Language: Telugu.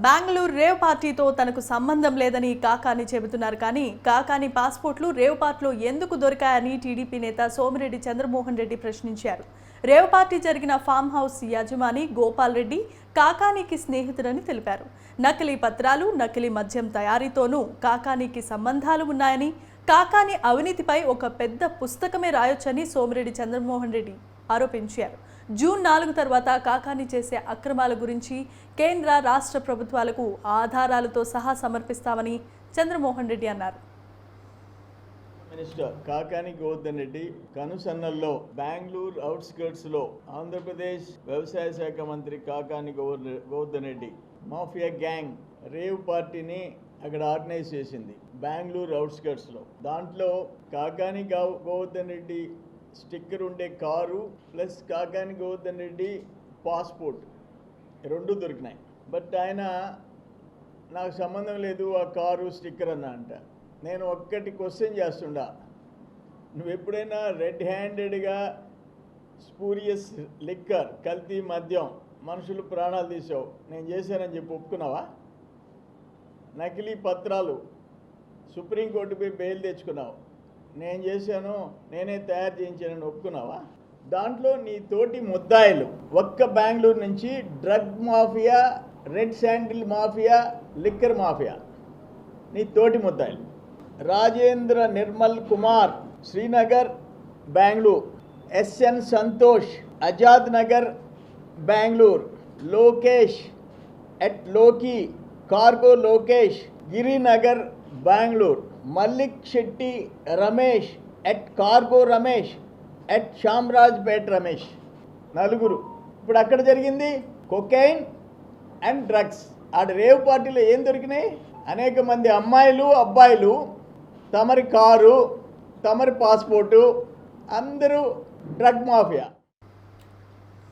బెంగళూరు రేవ్ పార్టీతో తనకు సంబంధం లేదని కాకాని చెబుతున్నారు. కానీ కాకాని పాస్పోర్ట్లు రేవ్ పార్టీలో ఎందుకు దొరికాయని టీడీపీ నేత సోమిరెడ్డి చంద్రమోహన్ రెడ్డి ప్రశ్నించారు. రేవ్ పార్టీ జరిగిన ఫామ్ హౌస్ యజమాని గోపాల్ రెడ్డి కాకానికి స్నేహితుడని తెలిపారు. నకిలీ పత్రాలు, నకిలీ మద్యం తయారీతోనూ కాకానికి సంబంధాలు ఉన్నాయని, కాకాని అవినీతిపై ఒక పెద్ద పుస్తకమే రాయొచ్చని సోమిరెడ్డి చంద్రమోహన్ రెడ్డి ఆరోపించారు. జూన్ 4 తర్వాత కాకాని చేసే అక్రమాల గురించి కేంద్ర రాష్ట్ర ప్రభుత్వాలకు ఆధారాలతో సహా సమర్పిస్తామని చంద్రమోహన్ రెడ్డి అన్నారు. మినిస్టర్ కాకాని గోవర్ధన్ రెడ్డి కనుసన్నల్లో బెంగళూరు అవుట్స్కర్ట్స్ లో ఆంధ్రప్రదేశ్ వ్యవసాయ శాఖ మంత్రి Kakani Govardhan Reddy mafia gang rave పార్టీని అక్కడ ఆర్గనైజ్ చేసింది బెంగళూరు అవుట్స్కర్ట్స్ లో. దాంట్లో కాకాని గోవర్ధన్ రెడ్డి స్టిక్కర్ ఉండే car plus Kakani Govardhan Reddy passport రెండు దొరికినాయి. బట్ ఆయన నాకు సంబంధం లేదు ఆ కారు స్టిక్కర్ అన్న అంట. నేను ఒక్కటి క్వశ్చన్ చేస్తుండా, నువ్వు ఎప్పుడైనా రెడ్ హ్యాండెడ్గా స్పూరియస్ లిక్కర్ కల్తీ మద్యం మనుషులు ప్రాణాలు తీసావు నేను చేశానని చెప్పి ఒప్పుకున్నావా? నకిలీ పత్రాలు సుప్రీంకోర్టుపై బెయిల్ తెచ్చుకున్నావు, నేను చేశాను నేనే తయారు చేయించానని ఒప్పుకున్నావా? దాంట్లో నీ తోటి ముద్దాయిలు ఒక్క బెంగళూరు నుంచి drug mafia, red sandal mafia, liquor mafia నీ తోటి ముద్దాయిలు రాజేంద్ర నిర్మల్ కుమార్ శ్రీనగర్ బెంగళూరు, ఎస్ఎన్ సంతోష్ ఆజాద్ నగర్ బెంగళూరు, లోకేష్ ఎట్ లోకి cargo Lokesh Girinagar Bengaluru, Mallik Shetty Ramesh at cargo Ramesh at Shamrajpet Ramesh, నలుగురు. ఇప్పుడు అక్కడ జరిగింది కొకైన్ అండ్ డ్రగ్స్. ఆడ రేవ్ పార్టీలో ఏం దొరికినాయి? అనేక మంది అమ్మాయిలు అబ్బాయిలు, తమరి కారు, తమరి పాస్పోర్టు, అందరూ డ్రగ్ మాఫియా.